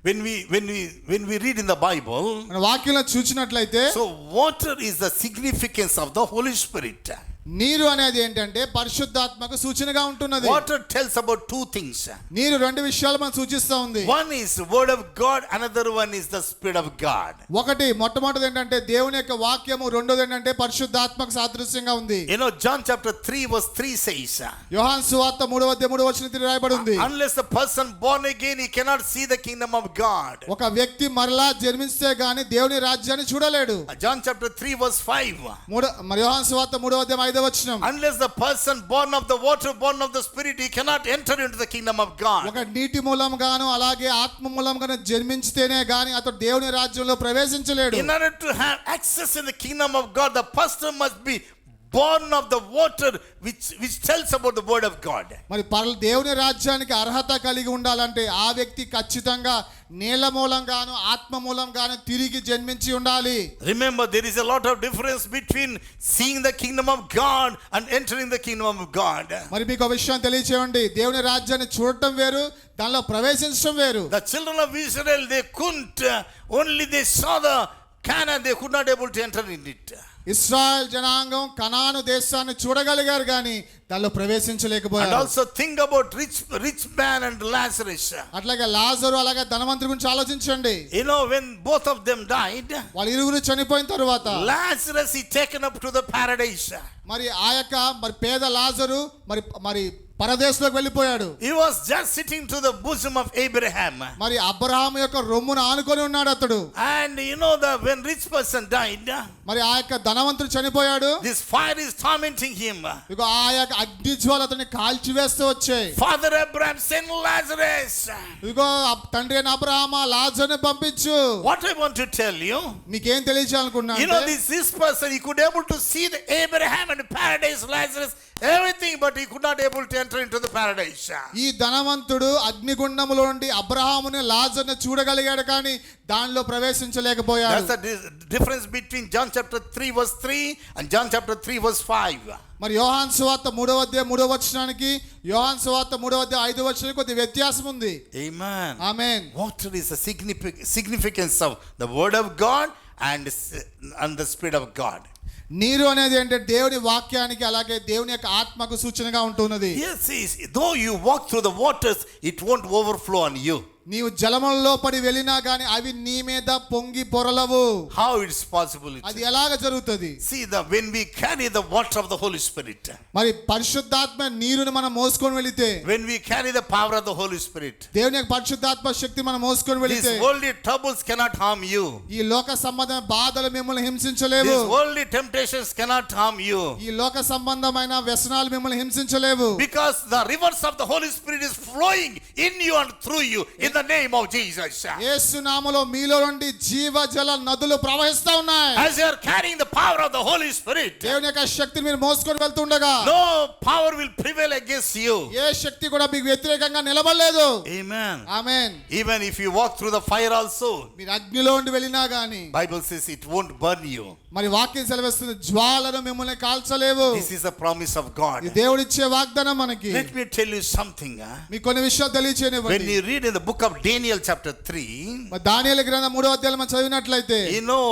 When we read in the Bible, మన వాక్యంలో చూసినట్లయితే so water is the significance of the Holy Spirit. నీరు అనేది ఏంటంటే పరిశుద్ధాత్మకు సూచనగా ఉంటున్నది. Water tells about two things. నీరు రెండు విషయాలు మనకు సూచిస్తా ఉంది. One is word of God, another one is the Spirit of God. ఒకటి మొట్టమొదటిది ఏంటంటే దేవుని యొక్క వాక్యము, రెండోది ఏంటంటే పరిశుద్ధాత్మకు సాదృశ్యంగా ఉంది. You know, John chapter 3 verse 3 says, యోహాను సువార్త 3:3 రాయబడి ఉంది. unless the person born again, he cannot see the kingdom of God. ఒక వ్యక్తి మరలా జన్మిస్తే గాని దేవుని రాజ్యాన్ని చూడలేడు. John chapter 3 verse 5. మరి యోహాను సువార్త 3:5 unless the person born of the water, born of the Spirit, he cannot enter into the kingdom of God. ఒక నీటి మూలంగాను అలాగే ఆత్మ మూలంగాను జన్మించితేనే గాని అతడు దేవుని రాజ్యంలో ప్రవేశించలేడు. In order to have access in the kingdom of God, the person must be born of the water, which tells about the word of God. మరి దేవుని రాజ్యానికి అర్హత కలిగి ఉండాలంటే ఆ వ్యక్తి ఖచ్చితంగా నీళ్ళ మూలంగాను ఆత్మ మూలంగాను తిరిగి జన్మించి ఉండాలి. Remember, there is a lot of difference between seeing the kingdom of God and entering the kingdom of God. మరి మీకు ఒక విషయం తెలియచేయండి, దేవుని రాజ్యాన్ని చూడటం వేరు, దానిలో ప్రవేశించడం వేరు. The children of Israel, they couldn't, only they saw the Canaan, they could not able to enter in it. Israel జనాంగం కనాను దేశాన్ని చూడగలిగారు కానీ దానిలో ప్రవేశించలేకపోయారు. And also think about rich man and Lazarus. అట్లాగే లాజరు అలాగే ధనవంతుడి గురించి ఆలోచించండి. You know, when both of them died, వాళ్ళ ఇరువురు చనిపోయిన తరువాత Lazarus is taken up to the paradise. మరి ఆ యొక్క మరి పేద లాజరు మరి పరదేశంలోకి వెళ్ళిపోయాడు. He was just sitting to the bosom of Abraham. మరి అబ్రహాము యొక్క రొమ్మును ఆనుకొని ఉన్నాడు అతడు. And you know, when rich person died, మరి ఆ యొక్క ధనవంతుడు చనిపోయాడు. this fire is tormenting him. ఇగో ఆ యొక్క అగ్ని జ్వాల అతన్ని కాల్చివేస్తూ వచ్చాయి. Father Abraham, send Lazarus. ఇగో తండ్రి అయిన అబ్రహామా లాజరుని పంపించు. What I want to tell you, మీకేం తెలియజేయాలనుకున్నా, you know, this person, he could able to see the Abraham and paradise, Lazarus, everything, but he could not able to enter into the paradise. ఈ ధనవంతుడు అగ్నిగుండములో నుండి అబ్రహాముని లాజరుని చూడగలిగాడు కానీ దానిలో ప్రవేశించలేకపోయాడు. That's the difference between John chapter 3 verse 3 and John chapter 3 verse 5. మరి యోహాను సువార్త 3:3 యోహాను సువార్త 3:5 కొద్ది వ్యత్యాసం ఉంది. Amen. Amen. Water is the significance of the word of God and the Spirit of God. నీరు అనేది ఏంటంటే దేవుని వాక్యానికి అలాగే దేవుని యొక్క ఆత్మకు సూచనగా ఉంటున్నది. Yes, though you walk through the waters, it won't overflow on you. నీవు జలములలో పడి వెళ్ళినా గాని అవి నీ మీద పొంగి పొరలవు. How it's possible? అది ఎలాగ జరుగుతుంది? See, when we carry the water of the Holy Spirit, మరి పరిశుద్ధాత్మ నీరుని మనం మోసుకొని వెళితే, when we carry the power of the Holy Spirit, దేవుని యొక్క పరిశుద్ధాత్మ శక్తి మనం మోసుకొని వెళితే, these worldly troubles cannot harm you. ఈ లోక సంబంధమైన బాధలు మిమ్మల్ని హింసించలేవు. These worldly temptations cannot harm you. ఈ లోక సంబంధమైన వ్యసనాలు మిమ్మల్ని హింసించలేవు. Because the rivers of the Holy Spirit is flowing in you and through you in the name of Jesus. యేసు నామములో మీలో నుండి జీవజల నదులు ప్రవహిస్తా ఉన్నాయి. As you are carrying the power of the Holy Spirit, దేవుని యొక్క శక్తిని మీరు మోసుకొని వెళ్తుండగా no power will prevail against you. ఏ శక్తి కూడా మీకు వ్యతిరేకంగా నిలబడలేదు. Amen. Amen. Even if you walk through the fire also, మీరు అగ్నిలో ఉండి వెళ్ళినా గాని Bible says it won't burn you. మరి వాక్యం సెలవిస్తుంది జ్వాలను మిమ్మల్ని కాల్చలేవు. This is a promise of God. ఇది దేవుడిచ్చే వాగ్దానం మనకి. Let me tell you something. మీకు కొన్ని విషయాలు తెలియచేయనివ్వండి. When you read in the book of Daniel chapter 3, దానియేలు గ్రంథం 3వ మనం చదివినట్లయితే, you know,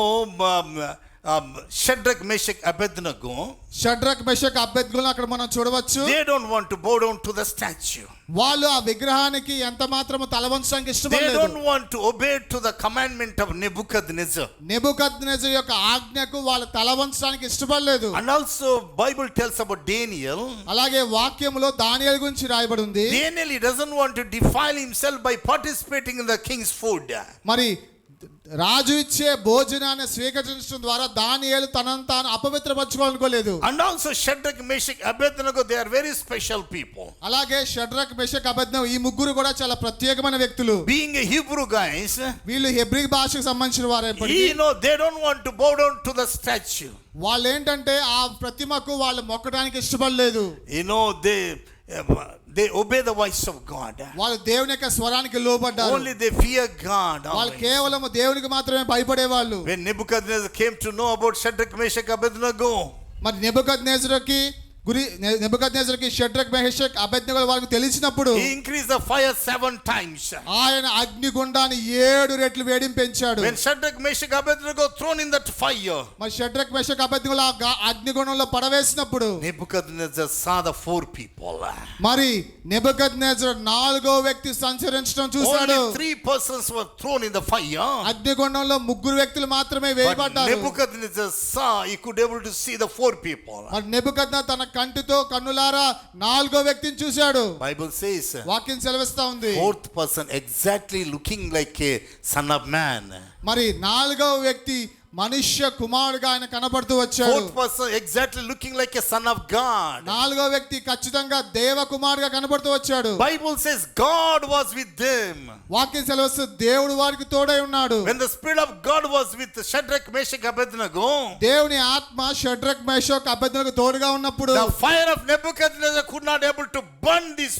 Shadrach, Meshach, Abednego, Shadrach Meshach అబేద్నెగోను అక్కడ మనం చూడవచ్చు. they don't want to bow down to the statue. వాళ్ళు ఆ విగ్రహానికి ఎంత మాత్రము తలవంచడానికి They ఇష్టపడలేదు. don't want to obey to the commandment of Nebuchadnezzar. నెబుకద్నెజరు యొక్క ఆజ్ఞకు వాళ్ళు తలవంచడానికి ఇష్టపడలేదు. And also Bible tells about Daniel. అలాగే వాక్యములో దానియేలు గురించి రాయబడి ఉంది. Daniel, he doesn't want to defile himself by participating in the king's food. మరి రాజు ఇచ్చే భోజనాన్ని స్వీకరించడం ద్వారా దానియేలు తనను తాను అపవిత్రపరచుకోవాలనుకోలేదు. And also Shadrach, Meshach, Abednego, they are very special people. అలాగే షడ్రక్ మెషక్ అబేద్నెగో ఈ ముగ్గురు కూడా చాలా ప్రత్యేకమైన వ్యక్తులు. Being a Hebrew guys, వీళ్ళు హెబ్రీ భాషకు సంబంధించిన వారైనప్పటికీ you know, they don't want to bow down to the statue. వాళ్ళు ఏంటంటే ఆ ప్రతిమకు వాళ్ళు మొక్కడానికి ఇష్టపడలేదు. You know, they obey the voice of God. వాళ్ళు దేవుని యొక్క స్వరానికి లోబడ్డారు. Only they fear God. వాళ్ళు కేవలం దేవునికి మాత్రమే భయపడేవాళ్ళు. When Nebuchadnezzar came to know about Shadrach, Meshach, Abednego, మరి నెబుకద్నెజరుకి గురి నెబుకద్నెజరుకి షడ్రక్ మెషక్ అబేద్నెగోల వారికి తెలిసినప్పుడు he increased the fire 7 times. ఆయన అగ్నిగుండాన్ని 7 రెట్లు వేడిం పెంచాడు. When Shadrach, Meshach, Abednego thrown in that fire, మరి షడ్రక్ మెషక్ అబేద్నెగోల అగ్నిగుండంలో పడవేసినప్పుడు Nebuchadnezzar saw the 4 people. మరి నెబుకద్నెజరు 4వ వ్యక్తి సంచరించడం చూశాడు. Only 3 persons were thrown in the fire. అగ్నిగుండంలో 3 వ్యక్తులు మాత్రమే But వేయబడ్డారు. Nebuchadnezzar saw, he could able to see the 4 people. మరి నెబుకద్నెజరు తన కంటితో కన్నులారా 4వ వ్యక్తిని చూశాడు. Bible says, వాక్యం సెలవిస్తా ఉంది. 4th person exactly looking like a son of man. మరి 4వ వ్యక్తి మనుష్య కుమారుడుగా ఆయన కనబడుతూ వచ్చాడు. 4th person exactly looking like a son of God. 4వ వ్యక్తి ఖచ్చితంగా దేవ కుమారుడుగా కనబడుతూ వచ్చాడు. Bible says God was with them. వాక్యం సెలవిస్తూ దేవుడు వారికి తోడై ఉన్నాడు. When the spirit of God was with Shadrach, Meshach, Abednego, దేవుని ఆత్మ షడ్రక్ మెషక్ అబేద్నెగోకు తోడుగా ఉన్నప్పుడు the fire of Nebuchadnezzar could not able to burn this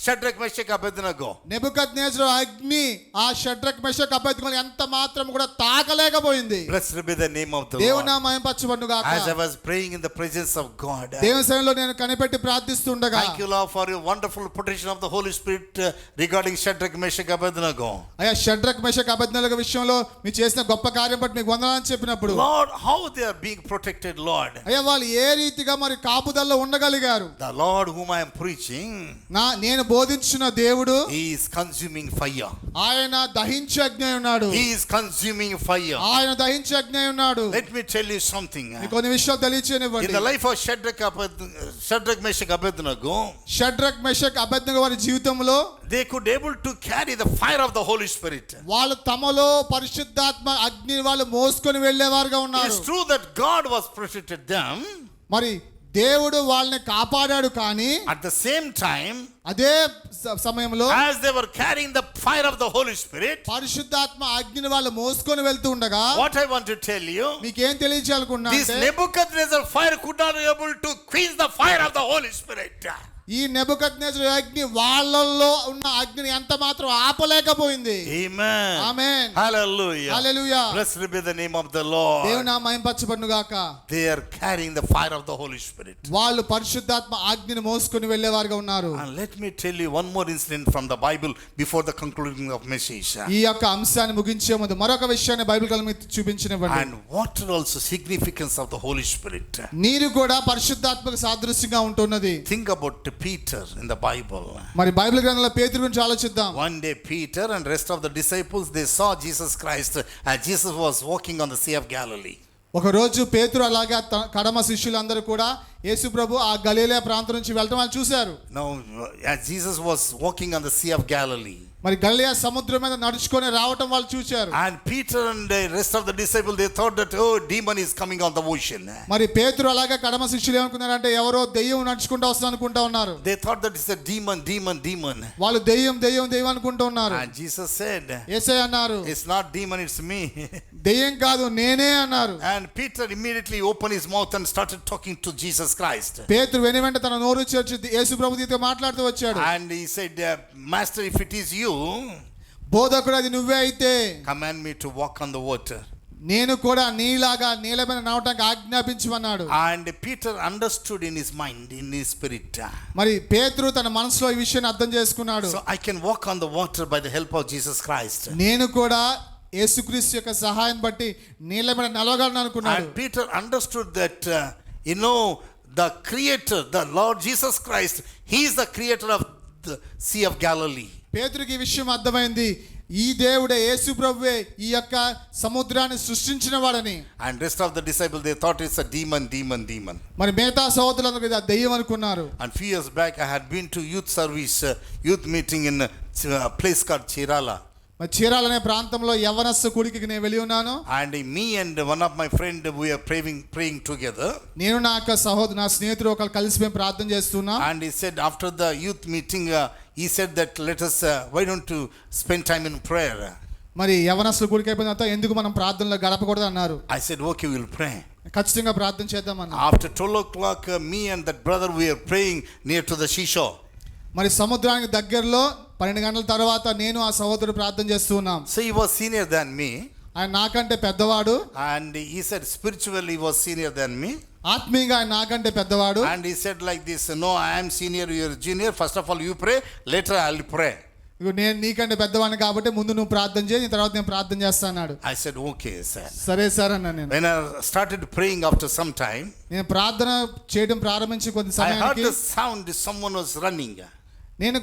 Shadrach, Meshach, Abednego. నెబుకద్నెజరు అగ్ని ఆ షడ్రక్ మెషక్ అబేద్నెగోని ఎంత మాత్రం కూడా తాకలేకపోయింది. Blessed be the name of the దేవుని Lord. నామం పరచబడును గాక. As I was praying in the presence of God, దేవుని సన్నిధిలో నేను కనిపెట్టి ప్రార్థిస్తుండగా thank you, Lord, for your wonderful protection of the Holy Spirit regarding Shadrach, Meshach, Abednego. అయ్యా షడ్రక్ మెషక్ అబేద్నెగో విషయంలో మీరు చేసిన గొప్ప కార్యం బట్టి మీకు వందనాలు చెప్పినప్పుడు Lord, how they are being protected, Lord. అయ్యా వాళ్ళు ఏ రీతిగా మరి కాపుదల్లో ఉండగలిగారు. The Lord whom I am preaching, నేను బోధించిన దేవుడు He is consuming fire. ఆయన దహించే అగ్ని అయి ఉన్నాడు. He is consuming fire. ఆయన దహించే అగ్ని అయి ఉన్నాడు. Let me tell you something. మీకు కొన్ని విషయాలు తెలియచేయనివ్వండి. In the life of Shadrach, Meshach, Abednego, Shadrach Meshach అబేద్నెగో వారి జీవితంలో they could able to carry the fire of the Holy Spirit. వాళ్ళు తమలో పరిశుద్ధాత్మ అగ్ని వాళ్ళు మోసుకొని వెళ్ళేవారుగా ఉన్నారు. It's true that God was protected them. మరి దేవుడు వాళ్ళని కాపాడాడు, కానీ At the same time, అదే సమయంలో as they were carrying the fire of the Holy Spirit, పరిశుద్ధాత్మ అగ్నిని వాళ్ళు మోసుకొని వెళ్తూ ఉండగా what I want to tell you, మీకేం తెలియజేయాలనుకున్నా this అంటే Nebuchadnezzar fire could not be able to quench the fire of the Holy Spirit. ఈ నెబుకద్నెజరు అగ్ని వాళ్ళల్లో ఉన్న అగ్నిని ఎంత మాత్రం ఆపలేకపోయింది. Amen. Amen. Hallelujah. Hallelujah. Blessed be the name of the Lord. దేవుని నామం మహిమపరచబడును గాక. They are carrying the fire of the Holy Spirit. వాళ్ళు పరిశుద్ధాత్మ అగ్నిని మోసుకొని వెళ్ళేవారుగా ఉన్నారు. And let me tell you one more incident from the Bible before the concluding of message. ఈ యొక్క అంశాన్ని ముగించే ముందు మరొక విషయాన్ని బైబిల్ గ్రంథం మీకు చూపించనివ్వండి. And what are also significance of the Holy Spirit? నీరు కూడా పరిశుద్ధాత్మకు సాదృశ్యంగా ఉంటున్నది. Think about Peter in the Bible. మరి బైబిల్ గ్రంథంలో పేతురు గురించి ఆలోచిద్దాం. One day Peter and rest of the disciples, they saw Jesus Christ as Jesus was walking on the Sea of Galilee. ఒక రోజు పేతురు అలాగే కడమ శిష్యులందరూ కూడా యేసు ప్రభు ఆ గలిలయ ప్రాంతం నుంచి వెళ్ళటం వాళ్ళు చూశారు. Now as Jesus was walking on the Sea of Galilee, మరి గలిలయ సముద్రం మీద నడుచుకొని రావటం వాళ్ళు చూశారు. and Peter and the rest of the disciples, they thought that demon is coming on the ocean. మరి పేతురు అలాగే కడమ శిష్యులు ఏమనుకున్నారంటే ఎవరో దెయ్యం నడుచుకుంటూ వస్తుంది అనుకుంటా ఉన్నారు. They thought that it's a demon. వాళ్ళు దెయ్యం అనుకుంటూ ఉన్నారు. And Jesus said, యేసయ్య అన్నారు, it's not demon, it's me. దెయ్యం కాదు నేనే అన్నారు. And Peter immediately opened his mouth and started talking to Jesus Christ. పేతురు వెనువెంట తన నోరు తెరిచి యేసు ప్రభుతో మాట్లాడుతూ వచ్చాడు. And he said, Master, if it is you, బోధకుడు అది నువ్వే అయితే command me to walk on the water. నేను కూడా నీలాగా నీళ్ళ మీద నడవటానికి ఆజ్ఞాపించమన్నాడు. And Peter understood in his mind, in his spirit. మరి పేతురు తన మనసులో ఈ విషయాన్ని అర్థం చేసుకున్నాడు. So I can walk on the water by the help of Jesus Christ. నేను కూడా యేసుక్రీస్తు యొక్క సహాయం బట్టి నీళ్ళ మీద నడవగలను అనుకున్నాడు. And Peter understood that the creator, the Lord Jesus Christ, he is the creator of the Sea of Galilee. పేతురుకి ఈ విషయం అర్థమైంది. ఈ దేవుడే యేసు ప్రభువే ఈ యొక్క సముద్రాన్ని సృష్టించిన వాడని. And rest of the disciples, they thought it's a demon. మరి మిగతా సహోదరులందరూ ఇది దెయ్యం అనుకున్నారు. And few years back I had been to youth service, youth meeting in a place called Chirala. మరి చీరాల అనే ప్రాంతంలో యవ్వనస్సు కూడికి నేను వెళ్ళి ఉన్నాను. And me and one of my friend, we are praying together. నేను నా స్నేహితుడు ఒకరు కలిసి మేము ప్రార్థన చేస్తున్నాం. And he said after the youth meeting, he said that let us why don't you spend time in prayer. మరి యవ్వనస్సులు కూడికి అయిపోయిన తర్వాత ఎందుకు మనం ప్రార్థనలో గడపకూడదు అన్నారు. I said okay, we'll pray. ఖచ్చితంగా ప్రార్థన చేద్దాం అన్నారు. After 12 o'clock, me and that brother, we are praying near to the seashore. మరి సముద్రానికి దగ్గరలో 12 గంటల తర్వాత నేను ఆ సహోదరుడు ప్రార్థన చేస్తూ ఉన్నాం. So he was senior than me. ఆయన నాకంటే పెద్దవాడు. And he said spiritually he was senior than me. ఆత్మీయంగా ఆయన నాకంటే పెద్దవాడు. And he said like this, no, I am senior, you are junior. First of all, you pray, later I will pray. ఇగో నేను నీకంటే పెద్దవాడిని కాబట్టి ముందు నువ్వు ప్రార్థన చేయి, తర్వాత నేను ప్రార్థన చేస్తా అన్నాడు. I said, okay, sir. సరే సార్ అన్నా నేను. When I started praying after some time, నేను ప్రార్థన చేయడం ప్రారంభించి కొద్ది I heard సమయానికి the sound, someone was running. నేను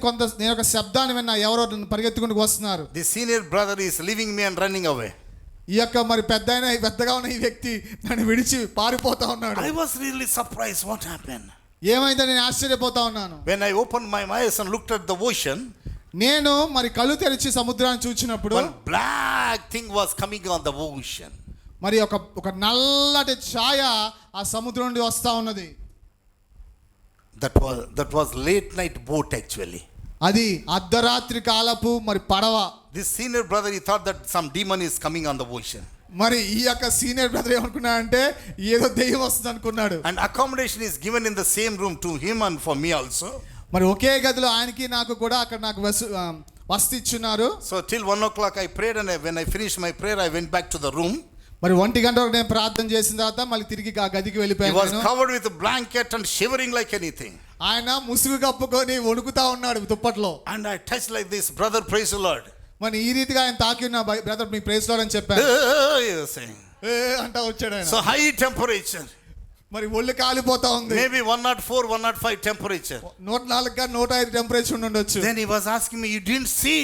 ఒక శబ్దాన్ని విన్నా, ఎవరో పరిగెత్తుకుంటూ వస్తున్నారు. The senior brother is leaving me and running away. ఈ యొక్క మరి పెద్దగా ఉన్న ఈ వ్యక్తి నన్ను విడిచి పారిపోతా ఉన్నాడు. I was really surprised what happened. ఏమైందో నేను ఆశ్చర్యపోతా ఉన్నాను. When I opened my eyes and looked at the ocean, నేను మరి కళ్ళు తెరిచి సముద్రాన్ని చూచినప్పుడు one black thing was coming on the ocean. మరి ఒక నల్లటి ఛాయ ఆ సముద్రం నుండి వస్తా ఉన్నది. That was late night boat actually. అది అర్ధరాత్రి కాలపు మరి పడవ. This senior brother, he thought that some demon is coming on the ocean. మరి ఈ యొక్క సీనియర్ బ్రదర్ ఏమనుకున్నా అంటే ఏదో దెయ్యం వస్తుంది అనుకున్నాడు. And accommodation is given in the same room to him and for me also. మరి ఒకే గదిలో ఆయనకి నాకు కూడా అక్కడ నాకు వసతి ఇచ్చున్నారు. So till 1 o'clock I prayed, and when I finished my prayer I went back to the room. మరి 1 గంట వరకు నేను ప్రార్థన చేసిన తర్వాత మళ్ళీ తిరిగి ఆ గదికి He వెళ్ళిపోయాను. was covered with a blanket and shivering like anything. ఆయన ముసుగు కప్పుకొని వణుకుతా ఉన్నాడు దుప్పట్లో. And I touched like this, brother, praise the Lord. మరి ఈ రీతిగా ఆయన తాకి ఉన్న బ్రదర్ మీ ప్రైజ్ లార్డ్ అని చెప్పాను. He was saying. అంటా వచ్చాడు ఆయన. So high temperature. మరి ఒళ్ళు కాలిపోతా ఉంది. Maybe 104, 105 temperature. 104 గా 105 టెంపరేచర్ ఉండొచ్చు. Then he was asking me, you didn't see?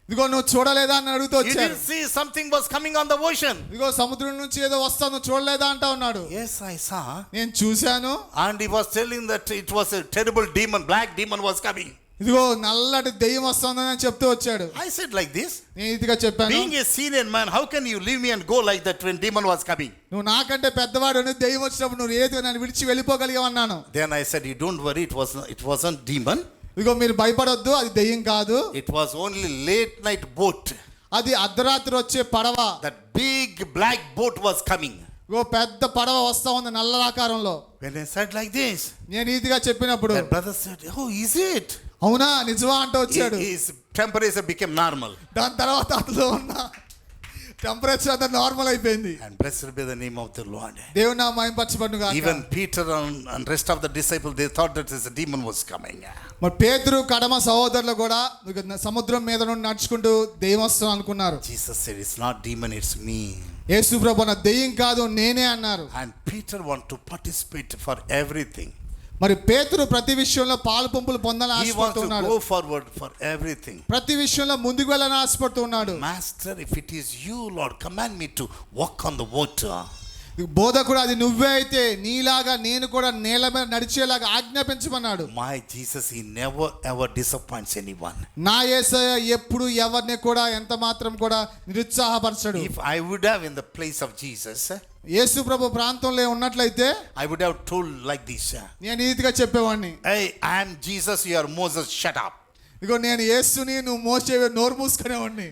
ఇదిగో నువ్వు చూడలేదా అని అడుగుతూ You వచ్చాడు. didn't see something was coming on the ocean? ఇదిగో సముద్రం నుంచి ఏదో వస్తా నువ్వు చూడలేదా అంటా ఉన్నాడు. Yes, I saw. నేను చూశాను. And he was telling that it was a terrible demon, black demon was coming. ఇదిగో నల్లటి దెయ్యం వస్తుందని చెప్తూ వచ్చాడు. I said like this. నేను ఇదిగా చెప్పాను. Being a senior man, how can you leave me and go like that when demon was coming? నువ్వు నాకంటే పెద్దవాడు, దెయ్యం వచ్చినప్పుడు నువ్వు ఏదో నన్ను విడిచి వెళ్ళిపోగలిగావు అన్నాను. Then I said, you don't worry, it wasn't demon. ఇదిగో మీరు భయపడొద్దు, అది దెయ్యం కాదు. It was only late night boat. అది అర్ధరాత్రి వచ్చే పడవ. That big black boat was coming. ఇదిగో పెద్ద పడవ వస్తా ఉంది నల్ల ఆకారంలో. When I said like this, నేను ఇదిగా చెప్పినప్పుడు that brother said, oh, is it? అవునా నిజమా అంటూ వచ్చాడు. His temperature became normal. దాని తర్వాత అతలో ఉన్న టెంపరేచర్ అంతా నార్మల్ అయిపోయింది. And blessed be the name of the Lord. దేవుని నామం మహిమపరచబడును గాక. Even Peter and rest of the disciples, they thought that a demon was coming. మరి పేతురు కడమ సహోదరులు కూడా సముద్రం మీద నుండి నడుచుకుంటూ దెయ్యం వస్తుంది అనుకున్నారు. Jesus said, it's not demon, it's me. యేసు ప్రభువు నా దెయ్యం కాదు నేనే అన్నారు. And Peter want to participate for everything. మరి పేతురు ప్రతి విషయంలో పాలు పంపులు పొందాలని He wants to ఆశపడుతున్నాడు. go forward for everything. ప్రతి విషయంలో ముందుకు వెళ్ళాలని ఆశపడుతున్నాడు. Master, if it is you, Lord, command me to walk on the water. బోధకుడు అది నువ్వే అయితే నీలాగా నేను కూడా నేల మీద నడిచేలాగా ఆజ్ఞాపించమన్నాడు. My Jesus, he never ever disappoints anyone. నా యేసయ్య ఎప్పుడు ఎవరిని కూడా ఎంత మాత్రం కూడా నిరుత్సాహపరచడు. If I would have in the place of Jesus, యేసు ప్రభు ప్రాంతంలో ఉన్నట్లయితే I would have told like this. నేను ఈ రీతిగా చెప్పేవాడిని. Hey, I am Jesus, you are Moses, shut up. ఇగో నేను యేసుని, నువ్వు మోసే నోరు మూసుకునేవాడిని.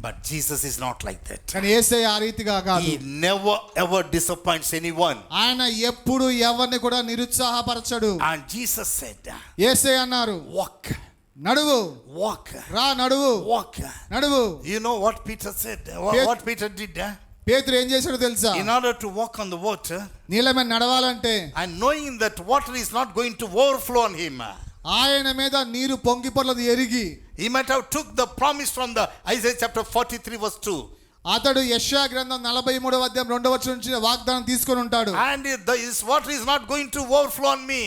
But Jesus is not like that. కానీ యేసయ్య ఆ రీతిగా కాదు. He never ever disappoints anyone. ఆయన ఎప్పుడు ఎవరిని కూడా నిరుత్సాహపరచడు. And Jesus said, యేసయ్య అన్నారు, walk. నడువు. Walk. రా నడువు. Walk. నడువు. You know what Peter said? What Peter did? పేతురు ఏం చేశాడో తెలుసా? In order to walk on the water, నీళ్ళ మీద నడవాలంటే, and knowing that water is not going to overflow on him, ఆయన మీద నీరు పొంగి పొర్లది ఎరిగి, he might have took the promise from the Isaiah chapter 43 verse 2. అతడు యెషయా గ్రంథం 43వ అధ్యాయం 2వ వచనం నుంచి వాగ్దానం తీసుకొని ఉంటాడు. And this water is not going to overflow on me.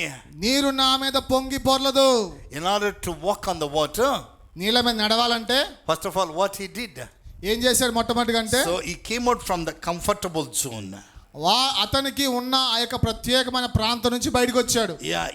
నీరు నా మీద పొంగి పొర్లదు. In order to walk on the water, నీళ్ళ మీద నడవాలంటే first of all, what he did, ఏం చేశాడు మొట్టమొదటిగా అంటే, so he came out from the comfortable zone. అతనికి ఉన్న ఆ యొక్క ప్రత్యేకమైన ప్రాంతం నుంచి బయటకు వచ్చాడు. Yeah,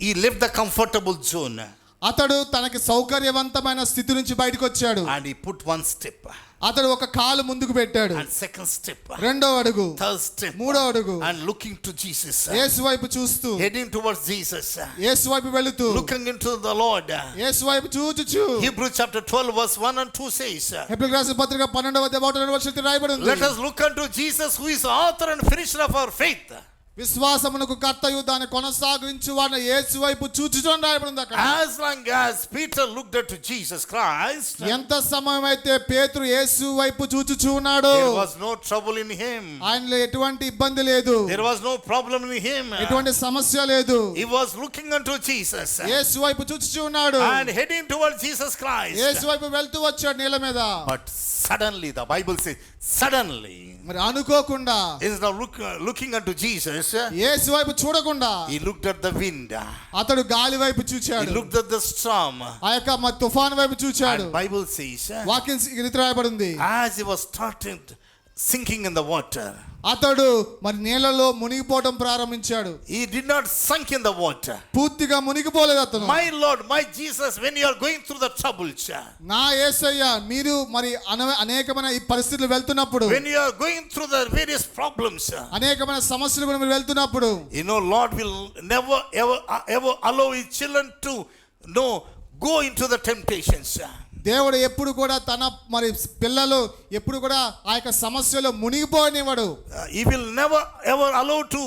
he left the comfortable zone. అతడు తనకి సౌకర్యవంతమైన స్థితి నుంచి బయటకు వచ్చాడు. And he put one step. అతడు ఒక కాలు ముందుకు పెట్టాడు. And second step. రెండో అడుగు. Third step. మూడో అడుగు. And looking to Jesus. యేసు వైపు చూస్తూ, heading towards Jesus. యేసు వైపు వెళుతూ, looking into the Lord. యేసు వైపు చూచుచు. Hebrews chapter 12 verse 1 and 2 says, హెబ్రీయులకు రాసిన పత్రిక 12వ అధ్యాయం 1 వచనం రాయబడి ఉంది. let us look unto Jesus, who is the author and finisher of our faith. విశ్వాసమునకు కర్తయు దాన్ని కొనసాగించు వాడిన యేసు వైపు చూచుచుని రాయబడింది అక్కడ. As long as Peter looked at Jesus Christ, ఎంత సమయం అయితే పేతురు యేసు వైపు చూచుచూ ఉన్నాడు, there was no trouble in him. ఆయనలో ఎటువంటి ఇబ్బంది లేదు, There was no problem in him. ఎటువంటి సమస్య లేదు. He was looking unto Jesus యేసు వైపు చూచుచూ ఉన్నాడు, and heading towards Jesus Christ. యేసు వైపు వెళ్తూ వచ్చాడు నీళ్ళ మీద. But suddenly, the Bible says, suddenly, మరి అనుకోకుండా he is now looking unto Jesus. యేసు వైపు చూడకుండా He looked at the wind. అతడు గాలి వైపు He చూచాడు, looked at the storm. ఆ యొక్క మరి తుఫాను వైపు చూచాడు. And Bible says, వాక్యం రీతి రాయబడింది, as he was starting sinking in the water, అతడు మరి నీళ్ళలో మునిగిపోవడం ప్రారంభించాడు. he did not sink in the water. పూర్తిగా మునిగిపోలేదు అతను. My Lord, my Jesus, when you are going through the troubles, నా యేసయ్య, మీరు మరి అనేకమైన ఈ పరిస్థితులు వెళ్తున్నప్పుడు, when you are going through the various problems, అనేకమైన సమస్యలు కూడా మీరు వెళ్తున్నప్పుడు, you know, Lord will never ever allow his children to go into the temptations. దేవుడు ఎప్పుడు కూడా తన మరి పిల్లలు ఎప్పుడు కూడా ఆ యొక్క సమస్యలో మునిగిపోనివ్వడు. He will never ever allow to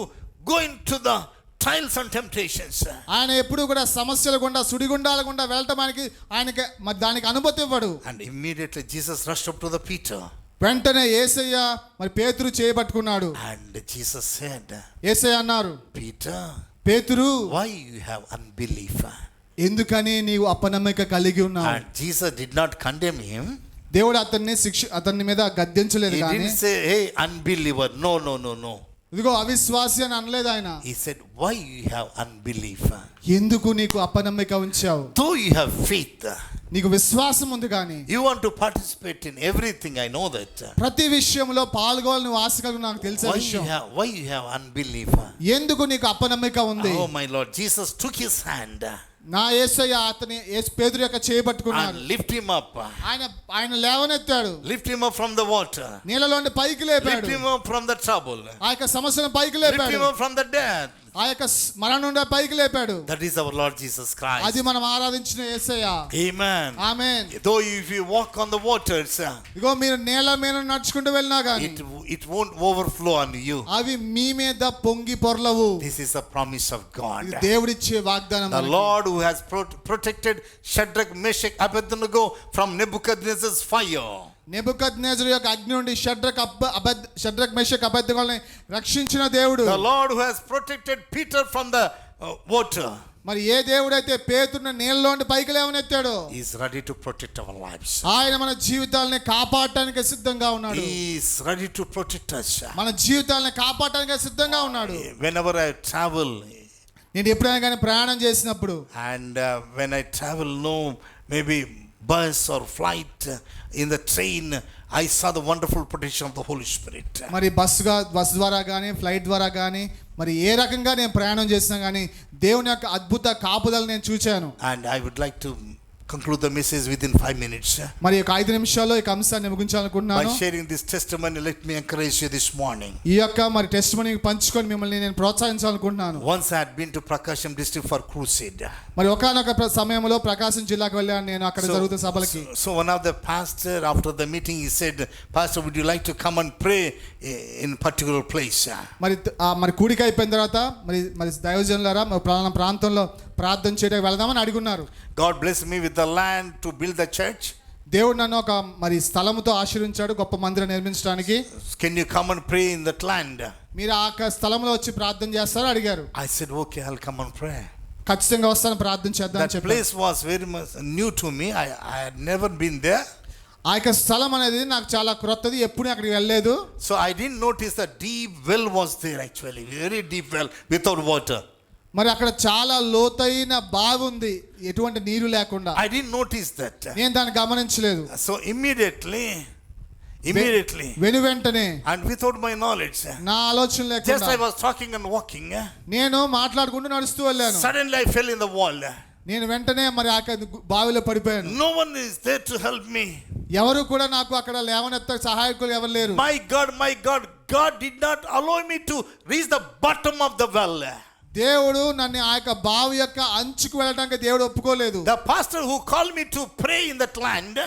go into the trials and temptations. ఆయన ఎప్పుడు కూడా సమస్యల గుండా సుడిగుండాల గుండా వెళ్ళటానికి ఆయనకి మరి దానికి అనుమతి ఇవ్వడు. And immediately Jesus rushed up to the Peter. వెంటనే యేసయ్య మరి పేతురు చేయబట్టుకున్నాడు. And Jesus said, యేసయ్య అన్నారు, Peter, పేతురు, why you have unbelief? ఎందుకని నీవు అపనమ్మిక కలిగి ఉన్నావు? And Jesus did not condemn him. దేవుడు అతని మీద గద్దించలేదు. He కానీ didn't say, hey, unbeliever. No. ఇదిగో అవిశ్వాసి అని అనలేదు ఆయన. He said, why you have unbelief? ఎందుకు నీకు అపనమ్మిక ఉంచావు? Though you have faith, నీకు విశ్వాసం ఉంది కానీ you want to participate in everything. I know that. ప్రతి విషయంలో పాల్గొనాలని నువ్వు ఆశ కలిగి నాకు తెలిసే విషయం. Why you have unbelief? ఎందుకు నీకు అపనమ్మిక ఉంది? Oh my Lord, Jesus took his hand నా యేసయ్య అతని పేతురు యొక్క చేయబట్టుకున్నాడు. and lift him up. ఆయన లేవనెత్తాడు. Lift him up from the water. నీళ్ళలోండి పైకి లేపాడు. Lift him up from the trouble. ఆ యొక్క సమస్యను పైకి Lift లేపాడు. him up from the death. ఆ యొక్క మరణం నుండి పైకి లేపాడు. That is our Lord Jesus Christ. అది మనం ఆరాధించిన యేసయ్య. Amen. Amen. Though if you walk on the waters, ఇగో మీరు నేల మీద నడుచుకుంటూ వెళ్ళినా గాని it won't overflow on you. అవి మీ మీద పొంగి పొర్లవు. This is a promise of God. ఇది దేవుడిచ్చే వాగ్దానం. The Lord who has protected Shadrach, Meshach, Abednego from Nebuchadnezzar's fire. నెబుకద్నెజరు యొక్క అగ్ని నుండి షడ్రక్ మెషక్ అబేద్నెగోలను రక్షించిన దేవుడు. The Lord who has protected Peter from the water. మరి ఏ దేవుడైతే పేతురుని నీళ్ళలోండి పైకి లేవనెత్తాడో, He is ready to protect our lives. ఆయన మన జీవితాలను కాపాడటానికి సిద్ధంగా ఉన్నాడు. He is ready to protect us. మన జీవితాలను కాపాడటానికి సిద్ధంగా ఉన్నాడు. Whenever I travel, నేను ఎప్పుడైనా కానీ ప్రయాణం చేసినప్పుడు, and when I travel, maybe bus or flight, in the train, I saw the wonderful protection of the Holy Spirit. మరి బస్ ద్వారా కానీ ఫ్లైట్ ద్వారా కానీ మరి ఏ రకంగా నేను ప్రయాణం చేసినా కానీ దేవుని యొక్క అద్భుత కాపుదల నేను చూచాను. And I would like to conclude the message within 5 minutes. మరి ఒక 5 నిమిషాల్లో ఈ అంశాన్ని ముగించాలనుకుంటున్నాను. By sharing this testimony, let me encourage you this morning. ఈ యొక్క మరి టెస్టిమనీ పంచుకొని మిమ్మల్ని నేను ప్రోత్సహించాలనుకుంటున్నాను. Once I had been to Prakasham district for crusade. మరి ఒకానొక సమయంలో ప్రకాశం జిల్లాకు వెళ్ళాను నేను అక్కడ జరుగుతున్న సభలకి. So one of the pastor after the meeting he said, Pastor, would you like to come and pray in particular place? మరి కూడిక అయిపోయిన తర్వాత మరి దైవజనులారా పలానా ప్రాంతంలో ప్రార్థన చేయడానికి వెళ్దామని అడుగున్నారు. God blessed me with the land to build the church. దేవుడు నన్ను ఒక మరి స్థలముతో ఆశీర్వదించాడు గొప్ప మందిరం నిర్మించడానికి. Can you come and pray in that land? మీరు ఆ స్థలంలో వచ్చి ప్రార్థన చేస్తారని అడిగారు. I said, okay, I'll come and pray. ఖచ్చితంగా వస్తాను, ప్రార్థన చేద్దాం అని That చెప్పాను. place was very much new to me. I had never been there. ఆ యొక్క స్థలం అనేది నాకు చాలా క్రొత్తది, ఎప్పుడు అక్కడికి వెళ్ళలేదు. So I didn't notice the deep well was there actually, very deep well without water. మరి అక్కడ చాలా లోతైన బావి ఉంది, ఎటువంటి నీరు లేకుండా. I didn't notice that. నేను దాన్ని గమనించలేదు. So immediately వెంటనే and without my knowledge, నా ఆలోచన just లేకుండా I was talking and walking, నేను మాట్లాడుకుంటూ నడుస్తూ వెళ్ళాను. suddenly I fell in the wall. నేను వెంటనే మరి ఆ బావిలో పడిపోయాను. No one is there to help me. ఎవరు కూడా నాకు అక్కడ లేవనెత్త సహాయకులు ఎవరు లేరు. My God, God did not allow me to reach the bottom of the well. దేవుడు నన్ను ఆ యొక్క బావి యొక్క అంచుకు వెళ్ళడానికి దేవుడు ఒప్పుకోలేదు. The pastor who called me to pray in that land,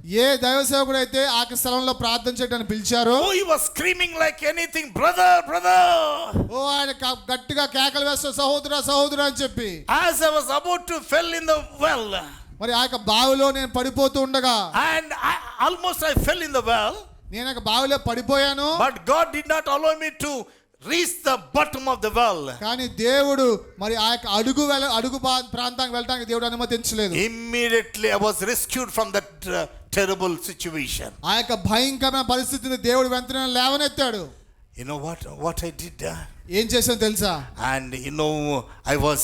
ఏ దైవ సేవకుడు అయితే ఆ స్థలంలో ప్రార్థన చేయడానికి పిలిచారో Oh, he was screaming like anything, brother, brother. ఓ ఆయన గట్టిగా కేకలు వేస్తూ సహోదరా సహోదరా అని చెప్పి As I was about to fell in the well, మరి ఆ యొక్క బావిలో నేను పడిపోతూ ఉండగా and almost I fell in the well, నేను ఒక బావిలో పడిపోయాను. but God did not allow me to reach the bottom of the well. కానీ దేవుడు మరి ఆ యొక్క అడుగు ప్రాంతానికి వెళ్ళడానికి దేవుడు అనుమతించలేదు. Immediately I was rescued from that terrible situation. ఆ యొక్క భయంకరమైన పరిస్థితిని దేవుడు వెంటనే లేవనెత్తాడు. You know what I did? ఏం చేశాను తెలుసా? And I was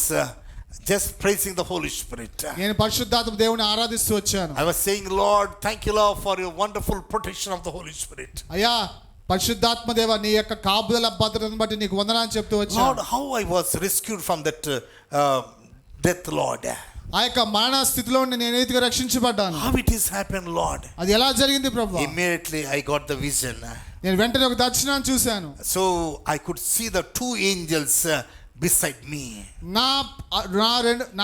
just praising the Holy Spirit. నేను పరిశుద్ధాత్మ దేవుని ఆరాధిస్తూ వచ్చాను. I was saying, Lord, thank you, Lord, for your wonderful protection of the Holy Spirit. అయ్యా పరిశుద్ధాత్మ దేవ నీ యొక్క కాపుదల భద్రతను బట్టి నీకు వందనాలు చెప్తూ వచ్చాను. Lord, how I was rescued from that death, Lord. ఆ యొక్క మరణ స్థితిలో నేను రీతిగా రక్షించబడ్డాను. How it is happened, Lord? అది ఎలా జరిగింది ప్రభువా? Immediately I got the vision. నేను వెంటనే ఒక దర్శనాన్ని చూశాను. So I could see the two angels beside me.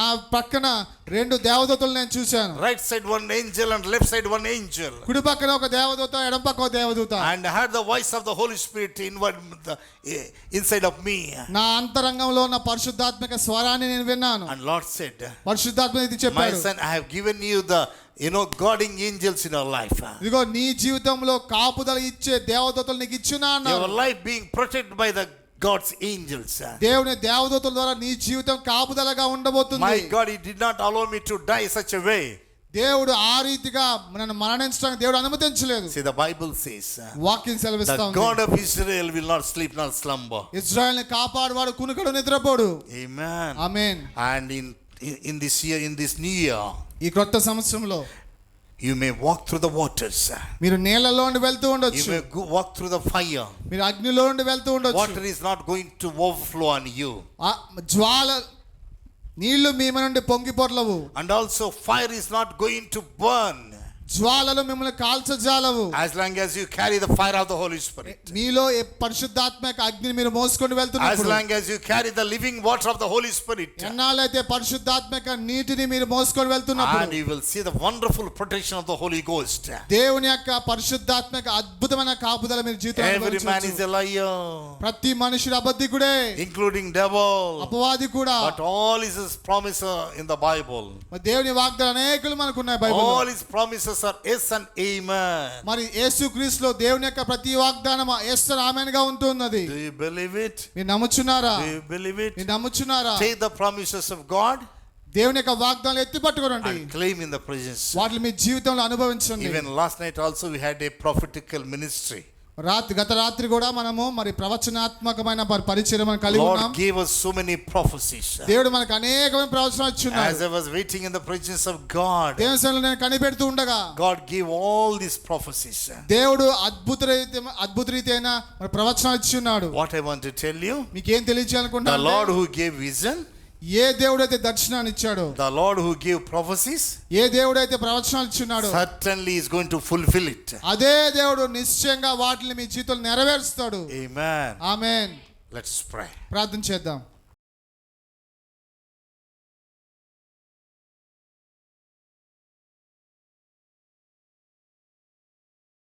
నా పక్కన రెండు దేవదూతలు నేను చూశాను. Right side one angel and left side one angel. కుడి పక్కన ఒక దేవదూత, ఎడమ పక్కన ఒక దేవదూత. And I heard the voice of the Holy Spirit inside of me. నా అంతరంగంలో ఉన్న పరిశుద్ధాత్మక స్వరాన్ని నేను విన్నాను. And Lord said, పరిశుద్ధాత్మ ఇది my చెప్పాడు, son, I have given you the guarding angels in your life. ఇదిగో నీ జీవితంలో కాపుదల ఇచ్చే దేవదూతలు నీకు ఇచ్చునా అన్నాడు. Your life being protected by the God's angels. దేవుని దేవదూతల ద్వారా నీ జీవితం కాపుదలగా ఉండబోతుంది. My God, he did not allow me to die such a way. దేవుడు ఆ రీతిగా నన్ను మరణించడానికి దేవుడు అనుమతించలేదు. See, the Bible says, వాక్యం సెలవిస్తా the ఉంది, God of Israel will not sleep nor slumber. ఇశ్రాయేలుని కాపాడువాడు కునుకడు నిద్రపోడు. Amen. Amen. And in this year, in this new year, ఈ కొత్త సంవత్సరంలో you may walk through the waters. మీరు నీళ్ళలో నుండి వెళ్తూ You ఉండొచ్చు. may walk through the fire. మీరు అగ్నిలో నుండి వెళ్తూ ఉండొచ్చు. Water is not going to overflow on you. నీళ్లు మీ నుండి పొంగి పొర్లవు. And also fire is not going to burn. జ్వాలలు మిమ్మల్ని కాల్చజాలవు. As long as you carry the fire of the Holy Spirit. మీలో పరిశుద్ధాత్మక అగ్నిని మీరు మోసుకొని As వెళ్తున్నప్పుడు, long as you carry the living water of the Holy Spirit. ఎన్నాళ్ళైతే పరిశుద్ధాత్మక నీటిని మీరు మోసుకొని వెళ్తున్నప్పుడు, And you will see the wonderful protection of the Holy Ghost. దేవుని యొక్క పరిశుద్ధాత్మక అద్భుతమైన కాపుదల మీరు జీవితంలో Every man is a liar, ప్రతి మనుషుడు అబద్ధికుడే, including devil. అపవాది కూడా. But all is his promise in the Bible. మరి దేవుని వాగ్దానాలు అనేకులు మనకు ఉన్నాయి బైబిల్లో. All his promises are yes and amen. మరి యేసుక్రీస్తులో దేవుని యొక్క ప్రతి వాగ్దానం yes and amen గా ఉంటున్నది. Do you believe it? మీరు నమ్ముచున్నారా? Do you believe it? మీరు నమ్ముచున్నారా? Take the promises of God దేవుని యొక్క వాగ్దానాలు ఎత్తి పట్టుకోండి. and claim in the presence. వాటిని మీ జీవితంలో అనుభవించండి. Even last night also we had a prophetical ministry. గత రాత్రి కూడా మనము మరి ప్రవచనాత్మకమైన పరిచయం కలిగి ఉన్నాం. Lord gave us so many prophecies. దేవుడు మనకు అనేకమైన ప్రవచనాలు ఇచ్చున్నాడు. As I was waiting in the presence of God, దేవుని సన్నిధిలో నేను కనిపెడుతూ ఉండగా God gave all these prophecies. దేవుడు అద్భుత రీతైన మరి ప్రవచనాలు ఇచ్చున్నాడు. What I want to tell you, మీకేం the తెలియజేయాలనుకుంటున్నాను? Lord who gave vision, ఏ దేవుడైతే దర్శనాన్ని ఇచ్చాడో, the Lord who gave prophecies, ఏ దేవుడైతే ప్రవచనాలు ఇచ్చున్నాడో, certainly is going to fulfill it. అదే దేవుడు నిశ్చయంగా వాటిని మీ జీవితంలో నెరవేరుస్తాడు. Amen. ఆమేన్. Let's pray. ప్రార్థన చేద్దాం.